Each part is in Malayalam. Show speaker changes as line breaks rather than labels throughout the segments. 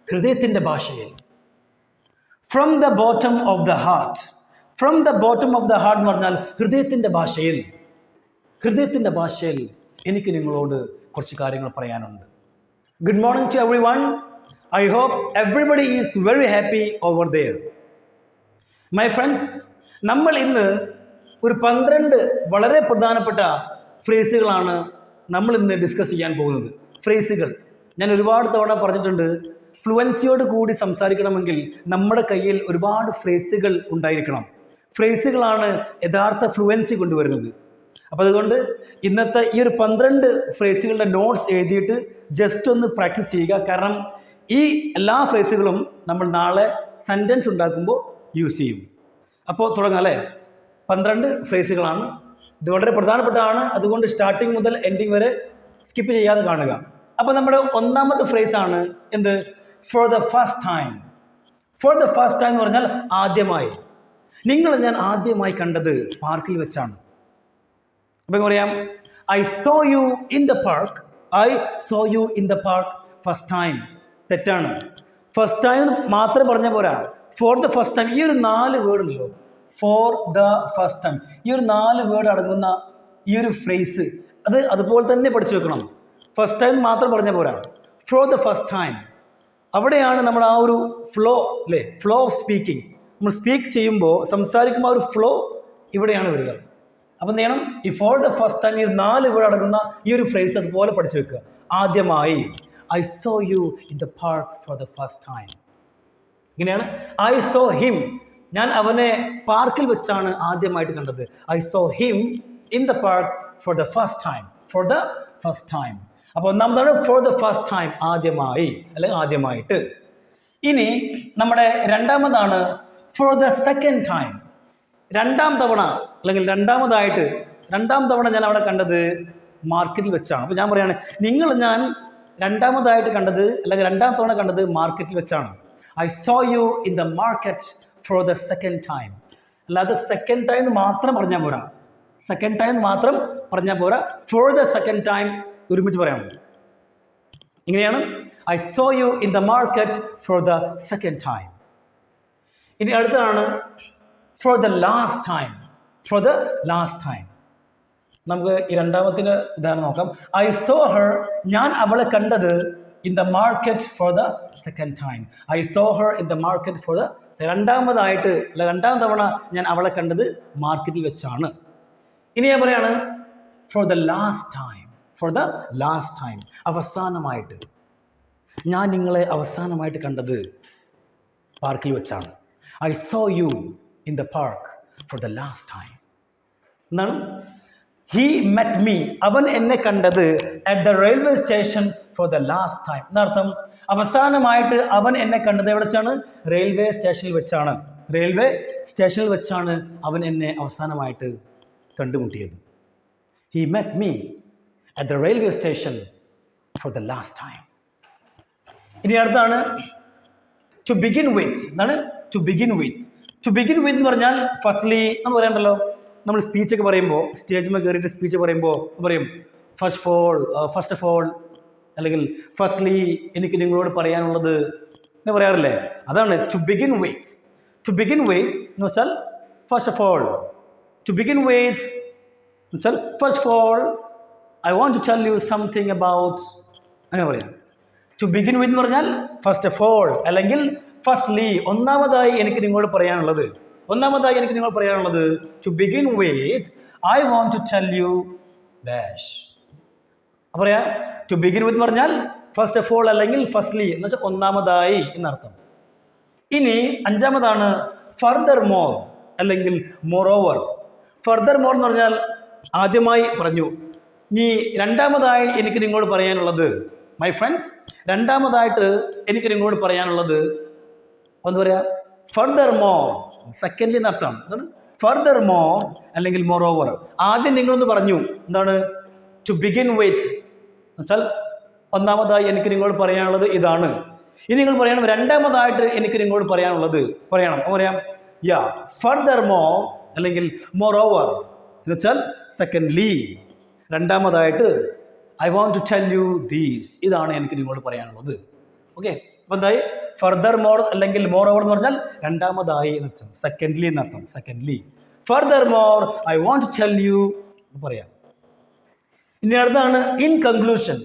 ഹൃദയത്തിൻ്റെ ഭാഷയിൽ. From the bottom of the heart. From the bottom of the heart എന്ന് പറഞ്ഞാൽ ഹൃദയത്തിൻ്റെ ഭാഷയിൽ. ഹൃദയത്തിൻ്റെ ഭാഷയിൽ എനിക്ക് നിങ്ങളോട് കുറച്ച് കാര്യങ്ങൾ പറയാനുണ്ട്. Good morning to everyone. I hope everybody is very happy over there. My friends, നമ്മൾ ഇന്ന് ഒരു 12 വളരെ പ്രധാനപ്പെട്ട ഫ്രേസുകളാണ് നമ്മൾ ഇന്ന് ഡിസ്കസ് ചെയ്യാൻ പോകുന്നത്. ഫ്രേസുകൾ ഞാൻ ഒരുപാട് തവണ പറഞ്ഞിട്ടുണ്ട്. ഫ്ലുവൻസിയോട് കൂടി സംസാരിക്കണമെങ്കിൽ നമ്മുടെ കയ്യിൽ ഒരുപാട് ഫ്രേസുകൾ ഉണ്ടായിരിക്കണം. ഫ്രേസുകളാണ് യഥാർത്ഥ ഫ്ലുവൻസി കൊണ്ടുവരുന്നത്. അപ്പോൾ അതുകൊണ്ട് ഇന്നത്തെ ഈ ഒരു 12 ഫ്രേസുകളുടെ നോട്ട്സ് എഴുതിയിട്ട് ജസ്റ്റ് ഒന്ന് പ്രാക്ടീസ് ചെയ്യുക. കാരണം ഈ എല്ലാ ഫ്രേസുകളും നമ്മൾ നാളെ സെൻറ്റൻസ് ഉണ്ടാക്കുമ്പോൾ യൂസ് ചെയ്യും. അപ്പോൾ തുടങ്ങാം അല്ലേ? 12 ഫ്രേസുകളാണ്. ഇത് വളരെ പ്രധാനപ്പെട്ടതാണ്. അതുകൊണ്ട് സ്റ്റാർട്ടിങ് മുതൽ എൻഡിങ് വരെ സ്കിപ്പ് ചെയ്യാതെ കാണുക. അപ്പോൾ നമ്മുടെ ഒന്നാമത്തെ ഫ്രേസാണ് എന്ത്? Four the first time. Four the first time എന്ന് പറഞ്ഞാൽ ആദ്യമായി. ഞാൻ ആദ്യമായി കണ്ടത് പാർക്കിൽ വെച്ചാണ്. അപ്പം പറയാം, I so you in the park. I so you in the park first time. തെറ്റാണ്. ഫസ്റ്റ് ടൈം മാത്രം പറഞ്ഞാൽ പോരാ. ഫോർ ദ ഫസ്റ്റ് ടൈം, ഈ ഒരു 4 വേർഡ് ഉണ്ടല്ലോ, ഫോർ ദ ഫസ്റ്റ് ടൈം, ഈ ഒരു 4 വേർഡ് അടങ്ങുന്ന ഈ ഒരു ഫ്രേസ് അത് അതുപോലെ തന്നെ പഠിച്ചു വെക്കണം. ഫസ്റ്റ് ടൈം മാത്രം പറഞ്ഞാൽ പോരാ. ഫോർ ദ ഫസ്റ്റ് ടൈം, അവിടെയാണ് നമ്മുടെ ആ ഒരു ഫ്ലോ അല്ലേ, ഫ്ലോ ഓഫ് സ്പീക്കിംഗ്. നമ്മൾ സ്പീക്ക് ചെയ്യുമ്പോൾ, സംസാരിക്കുമ്പോൾ ആ ഒരു ഫ്ലോ ഇവിടെയാണ് വരിക. അപ്പം എന്ത് ചെയ്യണം? ഈ ഫോർ ദ ഫസ്റ്റ് ടൈം, ഈ 4 വേർഡ് അടങ്ങുന്ന ഈ ഒരു ഫ്രേസ് അതുപോലെ പഠിച്ചു വെക്കുക. ആദ്യമായി, I so you in the park four the first time. ഇങ്ങനെയാണ്. ഐ സോ ഹിം, ഞാൻ അവനെ പാർക്കിൽ വെച്ചാണ് ആദ്യമായിട്ട് കണ്ടത്. I saw him in the park four the first time. Four the first time. അപ്പോൾ ഒന്നാമതാണ് ഫോർ ദ ഫസ്റ്റ് ടൈം, ആദ്യമായി അല്ലെങ്കിൽ ആദ്യമായിട്ട്. ഇനി നമ്മുടെ രണ്ടാമതാണ് ഫോർ ദ സെക്കൻഡ് ടൈം. രണ്ടാം തവണ അല്ലെങ്കിൽ രണ്ടാം തവണ ഞാൻ അവിടെ കണ്ടത് മാർക്കറ്റിൽ വെച്ചാണ്. അപ്പോൾ ഞാൻ പറയുകയാണ്, ഞാൻ രണ്ടാമതായിട്ട് കണ്ടത് അല്ലെങ്കിൽ രണ്ടാം തവണ കണ്ടത് മാർക്കറ്റിൽ വെച്ചാണ്. I so you in the market four the second time. അല്ലാതെ സെക്കൻഡ് ടൈം മാത്രം പറഞ്ഞാൽ പോരാ. സെക്കൻഡ് ടൈം മാത്രം പറഞ്ഞാൽ പോരാ. ഫോർ ദ സെക്കൻഡ് ടൈം ഒരുമിച്ച് പറയണം. ഇങ്ങനെയാണ്. I so you in the market four the second time. ഇനി അടുത്തതാണ് four the last time. Four the last time. നമുക്ക് ഈ രണ്ടാമത്തിന് ഉദാഹരണം നോക്കാം. ഐ സോ ഹർ, ഞാൻ അവളെ കണ്ടത് in the market four the second time. I so Har in the market for the രണ്ടാമതായിട്ട് അല്ല, രണ്ടാം തവണ ഞാൻ അവളെ കണ്ടത് മാർക്കറ്റിൽ വെച്ചാണ്. ഇനി ഞാൻ പറയാണ് four the last time. Four the last time, അവസാനമായിട്ട്. ഞാൻ നിങ്ങളെ അവസാനമായിട്ട് കണ്ടത് പാർക്കിൽ വെച്ചാണ്. I so you in the park four the last time. എന്താണ്? ഹി മെറ്റ് മീ, അവൻ എന്നെ കണ്ടത് at the railway station for the last time. എന്നർത്ഥം അവസാനമായിട്ട് അവൻ എന്നെ കണ്ടത് എവിടെ വെച്ചാണ്? റെയിൽവേ സ്റ്റേഷനിൽ വെച്ചാണ്. റെയിൽവേ സ്റ്റേഷനിൽ വെച്ചാണ് അവൻ എന്നെ അവസാനമായിട്ട് കണ്ടുമുട്ടിയത്. He met me at the railway station for the last time. ഇനി അടുത്താണ് ടു ബിഗിൻ വിത്ത്. എന്താണ് to begin with? To begin with എന്ന് പറഞ്ഞാൽ ഫസ്റ്റ്ലി എന്ന് പറയാനുണ്ടല്ലോ. നമ്മൾ സ്പീച്ചൊക്കെ പറയുമ്പോൾ, സ്റ്റേജിൽ കയറിയിട്ട് സ്പീച്ച് പറയുമ്പോൾ പറയും ഫസ്റ്റ് ഓഫ് ഓൾ അല്ലെങ്കിൽ ഫസ്റ്റ്ലി എനിക്ക് നിങ്ങളോട് പറയാനുള്ളത് എന്ന് പറയാറില്ലേ? അതാണ് to begin with. To begin with എന്ന് വെച്ചാൽ first of all. To begin with എന്ന് വെച്ചാൽ first of all I want to tell you something about, അങ്ങനെ പറയാം. ടു ബിഗിൻ വിത്ത് എന്ന് പറഞ്ഞാൽ ഫസ്റ്റ് ഓഫ് ഓൾ അല്ലെങ്കിൽ ഫസ്റ്റ്ലി, ഒന്നാമതായി എനിക്ക് നിങ്ങളോട് പറയാനുള്ളത്. To begin with I want to tell you dash. പറയാ ടു ബിഗിൻ വിത്ത് പറഞ്ഞാൽ ഫസ്റ്റ് ഓഫ് ഓൾ അല്ലെങ്കിൽ ഫസ്റ്റ്ലി എന്ന് വെച്ചാൽ ഒന്നാമതായി എന്നർത്ഥം. ഇനി അഞ്ചാമതാണ് ഫർദർ മോർ അല്ലെങ്കിൽ മോറോവർ. ഫർദർ മോർ എന്ന് പറഞ്ഞാൽ ആദ്യമായി പറഞ്ഞു. ഇനി രണ്ടാമതായി എനിക്ക് നിങ്ങളോട് പറയാനുള്ളത്, മൈ ഫ്രണ്ട്സ്, രണ്ടാമതായിട്ട് എനിക്ക് നിങ്ങളോട് പറയാനുള്ളത് എന്താ പറയുക? ഫർദർ മോർ, സെക്കൻഡ്ലി എന്നർത്ഥം. എന്താണ് ഫർദർ മോർ അല്ലെങ്കിൽ മോറോവർ? ആദ്യം നിങ്ങളൊന്ന് പറഞ്ഞു, എന്താണ് ടു ബിഗിൻ വിത്ത് എന്നുവെച്ചാൽ ഒന്നാമതായി എനിക്ക് നിങ്ങളോട് പറയാനുള്ളത് ഇതാണ്. ഇനി നിങ്ങൾ പറയണം രണ്ടാമതായിട്ട് എനിക്ക് നിങ്ങളോട് പറയാനുള്ളത് പറയണം. പറയാം യാ ഫർദർ മോർ അല്ലെങ്കിൽ മോറോവർ എന്ന് വെച്ചാൽ സെക്കൻഡ്ലി, രണ്ടാമതായിട്ട് I want to tell you these, ഇതാണ് എനിക്ക് നിങ്ങളോട് പറയാനുള്ളത്. ഓക്കെ, അപ്പം എന്തായി? ഫർദർ മോർ അല്ലെങ്കിൽ മോർ ഓവർ എന്ന് പറഞ്ഞാൽ രണ്ടാമതായി എന്ന് വെച്ചാൽ സെക്കൻഡ്ലി എന്നർത്ഥം. Secondly. Furthermore I want to tell you പറയാം. ഇനി അടുത്താണ് ഇൻ കൺക്ലൂഷൻ.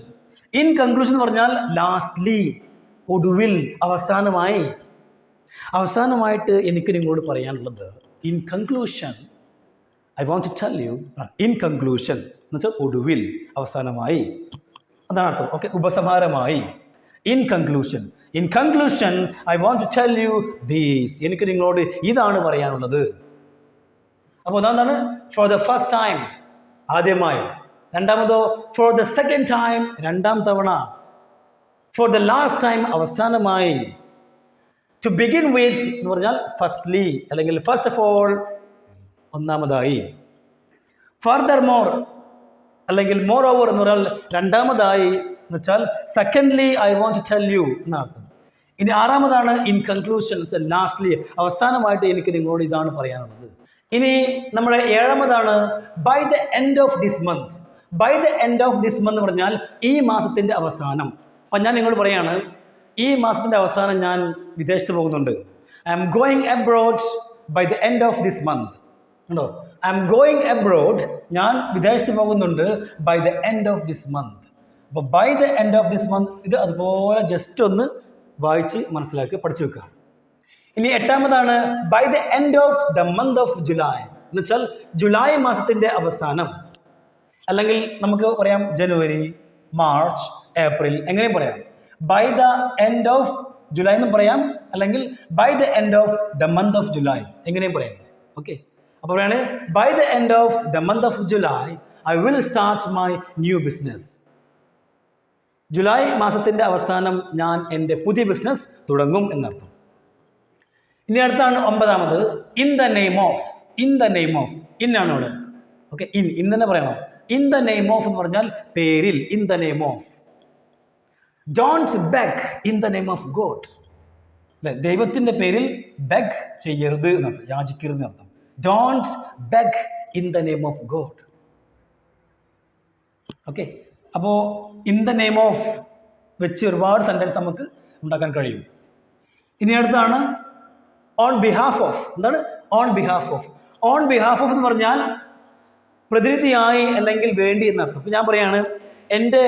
ഇൻ കൺക്ലൂഷൻ എന്ന് പറഞ്ഞാൽ ലാസ്റ്റ്ലി, ഒടുവിൽ, അവസാനമായി. അവസാനമായിട്ട് എനിക്ക് നിങ്ങളോട് പറയാനുള്ളത് in conclusion I want to tell you. In conclusion എന്ന് വെച്ചാൽ ഒടുവിൽ, അവസാനമായി, അതാണ് അർത്ഥം. ഓക്കെ, ഉപസംഹാരമായി. In conclusion. In conclusion I want to tell you these. എനിക്ക് നിങ്ങളോട് ഇതാണ് പറയാനുള്ളത്. അപ്പോൾ ഒന്നാമതാണ് ഫോർ ദ ഫസ്റ്റ് ടൈം, ആദ്യമായി. രണ്ടാമതോ ഫോർ ദ സെക്കൻഡ് ടൈം, രണ്ടാം തവണ. ഫോർ ദ ലാസ്റ്റ് ടൈം, അവസാനമായി. ടു ബിഗിൻ വിത്ത് എന്ന് പറഞ്ഞാൽ ഫസ്റ്റ്ലി അല്ലെങ്കിൽ ഫസ്റ്റ് ഓഫ് ഓൾ, ഒന്നാമതായി. ഫർദർ മോർ അല്ലെങ്കിൽ മോർ ഓവർ എന്ന് പറഞ്ഞാൽ രണ്ടാമതായി എന്ന് വെച്ചാൽ secondly I want to tell you എന്നർത്ഥം. ഇനി ആറാമതാണ് ഇൻ കൺക്ലൂഷൻ എന്ന് വെച്ചാൽ ലാസ്റ്റ്ലി, അവസാനമായിട്ട് എനിക്ക് നിങ്ങളോട് ഇതാണ് പറയാനുള്ളത്. ഇനി നമ്മുടെ ഏഴാമതാണ് by the end of this month. By the end of this month എന്ന് പറഞ്ഞാൽ ഈ മാസത്തിൻ്റെ അവസാനം. അപ്പം ഞാൻ നിങ്ങളോട് പറയാണ്, ഈ മാസത്തിൻ്റെ അവസാനം ഞാൻ വിദേശത്ത് പോകുന്നുണ്ട്. I'm going abroad by the end of this month. ഉണ്ടോ? ഐ എം ഗോയിങ് അബ്രോഡ്, ഞാൻ വിദേശത്ത് പോകുന്നുണ്ട് by the end of this month. അപ്പോൾ by the end of this month ഇത് അതുപോലെ ജസ്റ്റ് ഒന്ന് വായിച്ച് മനസ്സിലാക്കി പഠിച്ചു വെക്കുക. ഇനി എട്ടാമതാണ് by the end of the month of July എന്ന് വെച്ചാൽ ജൂലൈ മാസത്തിൻ്റെ അവസാനം. അല്ലെങ്കിൽ നമുക്ക് പറയാം ജനുവരി, മാർച്ച്, ഏപ്രിൽ, എങ്ങനെയും പറയാം. By the end of July എന്നും പറയാം, അല്ലെങ്കിൽ by the end of the month of July, എങ്ങനെയും പറയാം. ഓക്കെ, അപ്പോൾ പറയാണ് by the end of the month of July I will start my new business. July മാസത്തിൻ്റെ അവസാനം ഞാൻ എൻ്റെ പുതിയ ബിസിനസ് തുടങ്ങും എന്നർത്ഥം. ഇനി അടുത്താണ് ഒമ്പതാമത് in the name of. In the name of, ഇന്നാണ് ഇവിടെ. ഓക്കെ, ഇൻ തന്നെ പറയണം. ഇൻ ദ നെയിം ഓഫ് എന്ന് പറഞ്ഞാൽ പേരിൽ. In the name of. Don't beg in the name of God. അല്ലെ, ദൈവത്തിൻ്റെ പേരിൽ ബെഗ് ചെയ്യരുത് എന്നർത്ഥം, യാചിക്കരുത് എന്നർത്ഥം. Don't beg in the name of God. Okay, അപ്പോൾ ഇൻ ദ നെയിം ഓഫ് വെച്ച് ഒരുപാട് സെൻറ്റൻസ് നമുക്ക് ഉണ്ടാക്കാൻ കഴിയും. ഇനി അടുത്താണ് ഓൺ ബിഹാഫ് ഓഫ്. എന്താണ് on behalf of? On behalf of എന്ന് പറഞ്ഞാൽ പ്രതിനിധിയായി അല്ലെങ്കിൽ വേണ്ടി എന്നർത്ഥം. അപ്പോൾ ഞാൻ പറയാണ്, എൻ്റെ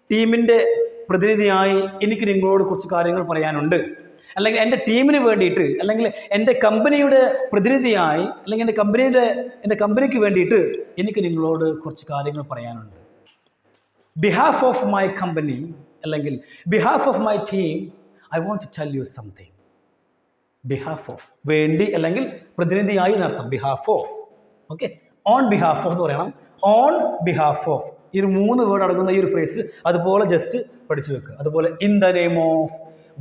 ടീമിൻ്റെ പ്രതിനിധിയായി എനിക്ക് നിങ്ങളോട് കുറച്ച് കാര്യങ്ങൾ പറയാനുണ്ട്. അല്ലെങ്കിൽ എൻ്റെ ടീമിന് വേണ്ടിയിട്ട്, അല്ലെങ്കിൽ എൻ്റെ കമ്പനിയുടെ പ്രതിനിധിയായി, അല്ലെങ്കിൽ എൻ്റെ കമ്പനിക്ക് വേണ്ടിയിട്ട് എനിക്ക് നിങ്ങളോട് കുറച്ച് കാര്യങ്ങൾ പറയാനുണ്ട്. ബിഹാഫ് ഓഫ് മൈ കമ്പനി അല്ലെങ്കിൽ behalf of my team I want to tell you something. Behalf of, വേണ്ടി അല്ലെങ്കിൽ പ്രതിനിധിയായി എന്നർത്ഥം. Behalf of. Okay, on behalf of എന്ന് പറയണം. ഓൺ ബിഹാഫ് ഓഫ്, ഈ ഒരു 3 വേർഡ് അടങ്ങുന്ന ഈ ഒരു ഫ്രേസ് അതുപോലെ ജസ്റ്റ് പഠിച്ചു വെക്കുക. അതുപോലെ in the name of,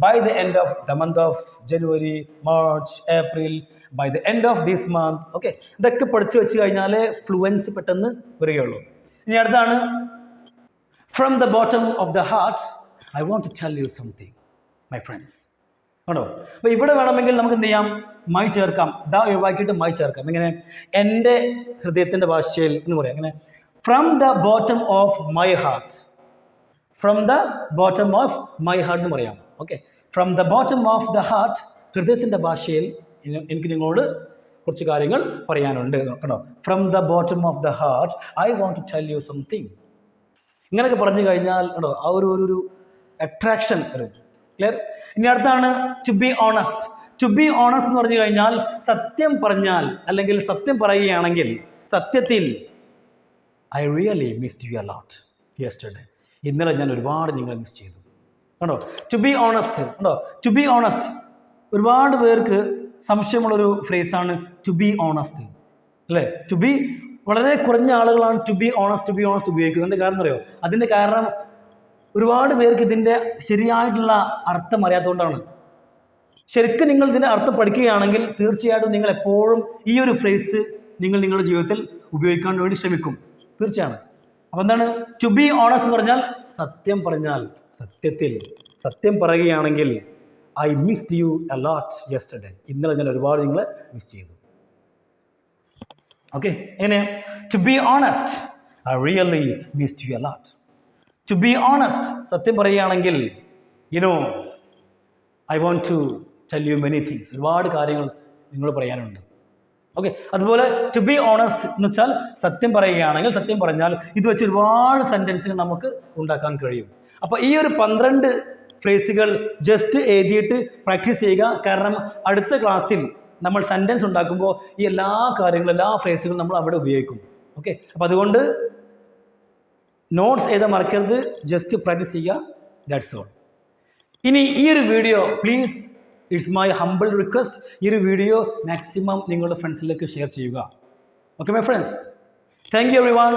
by the end of the month of January, March, April, by the end of this month. Okay, ഇതൊക്കെ പഠിച്ചു വെച്ച് കഴിഞ്ഞാൽ ഫ്ലുവൻസ് പെട്ടെന്ന് വരികയുള്ളൂ. ഇനി അടുത്താണ് from the bottom of the heart I want to tell you something my friends. ആണോ? അപ്പോൾ ഇവിടെ വേണമെങ്കിൽ നമുക്ക് എന്ത് ചെയ്യാം? മൈ ചേർക്കാം. ദ ഒഴിവാക്കിയിട്ട് മൈ ചേർക്കാം. എങ്ങനെ? എൻ്റെ ഹൃദയത്തിൻ്റെ ഭാഷയിൽ എന്ന് പറയാം. അങ്ങനെ from the bottom of my heart. From the bottom of my heart എന്ന് പറയാം. Okay, from the bottom of the heart, ഹൃദയത്തിൻ്റെ ഭാഷയിൽ എനിക്ക് നിങ്ങളോട് കുറച്ച് കാര്യങ്ങൾ പറയാനുണ്ട്. കേട്ടോ, from the bottom of the heart I want to tell you something. ഇങ്ങനെയൊക്കെ പറഞ്ഞു കഴിഞ്ഞാൽ കേട്ടോ ആ ഒരു അട്രാക്ഷൻ വരും. ക്ലിയർ? ഇനി അടുത്താണ് to be honest. To be honest എന്ന് പറഞ്ഞു കഴിഞ്ഞാൽ സത്യം പറഞ്ഞാൽ അല്ലെങ്കിൽ സത്യം പറയുകയാണെങ്കിൽ, സത്യത്തിൽ I really missed you a lot yesterday. ഇന്നലെ ഞാൻ ഒരുപാട് നിങ്ങളെ മിസ് ചെയ്തു. കണ്ടോ, ടു ബി ഓണസ്റ്റ്. കണ്ടോ, ടു ബി ഓണസ്റ്റ് ഒരുപാട് പേർക്ക് സംശയമുള്ളൊരു ഫ്രേസാണ് ടു ബി ഓണസ്റ്റ്, അല്ലേ? ടു ബി വളരെ കുറഞ്ഞ ആളുകളാണ് ടു ബി ഓണസ്റ്റ് ഉപയോഗിക്കുന്നത്. എന്താ കാരണം അറിയോ? അതിൻ്റെ കാരണം ഒരുപാട് പേർക്ക് ഇതിൻ്റെ ശരിയായിട്ടുള്ള അർത്ഥം അറിയാത്തതുകൊണ്ടാണ്. ശരിക്കും നിങ്ങൾ ഇതിൻ്റെ അർത്ഥം പഠിക്കുകയാണെങ്കിൽ തീർച്ചയായിട്ടും നിങ്ങൾ എപ്പോഴും ഈ ഒരു ഫ്രേസ് നിങ്ങൾ നിങ്ങളുടെ ജീവിതത്തിൽ ഉപയോഗിക്കാൻ വേണ്ടി ശ്രമിക്കും. തീർച്ചയാണ്. അപ്പം എന്താണ് ടു ബി ഓണസ്റ്റ് എന്ന് പറഞ്ഞാൽ? സത്യം പറഞ്ഞാൽ, സത്യത്തിൽ സത്യം പറയുകയാണെങ്കിൽ I missed you a lot yesterday. ഇന്നലെ ഞാൻ ഒരുപാട് നിങ്ങളെ മിസ് ചെയ്തു. ഓക്കെ, എങ്ങനെ? To be honest I really missed you a lot. To be honest, സത്യം പറയുകയാണെങ്കിൽ, I want to tell you many things. ഒരുപാട് കാര്യങ്ങൾ നിങ്ങൾ പറയാനുണ്ട്. ഓക്കെ, അതുപോലെ ടു ബി ഓണസ്റ്റ് എന്ന് വെച്ചാൽ സത്യം പറയുകയാണെങ്കിൽ, സത്യം പറഞ്ഞാൽ ഇത് വെച്ച് ഒരുപാട് സെൻറ്റൻസുകൾ നമുക്ക് ഉണ്ടാക്കാൻ കഴിയും. അപ്പോൾ ഈ ഒരു 12 ഫ്രേസുകൾ ജസ്റ്റ് എഴുതിയിട്ട് പ്രാക്ടീസ് ചെയ്യുക. കാരണം അടുത്ത ക്ലാസ്സിൽ നമ്മൾ സെൻറ്റൻസ് ഉണ്ടാക്കുമ്പോൾ ഈ എല്ലാ കാര്യങ്ങളും, എല്ലാ ഫ്രേസുകളും നമ്മൾ അവിടെ ഉപയോഗിക്കും. ഓക്കെ, അപ്പോൾ അതുകൊണ്ട് നോട്ട്സ് എഴുതാൻ മറക്കരുത്, ജസ്റ്റ് പ്രാക്ടീസ് ചെയ്യുക. That's all. ഇനി ഈ ഒരു video please, it's my humble request, ഈ ഒരു വീഡിയോ മാക്സിമം നിങ്ങളുടെ ഫ്രണ്ട്സിലേക്ക് ഷെയർ ചെയ്യുക. Okay my friends, thank you everyone.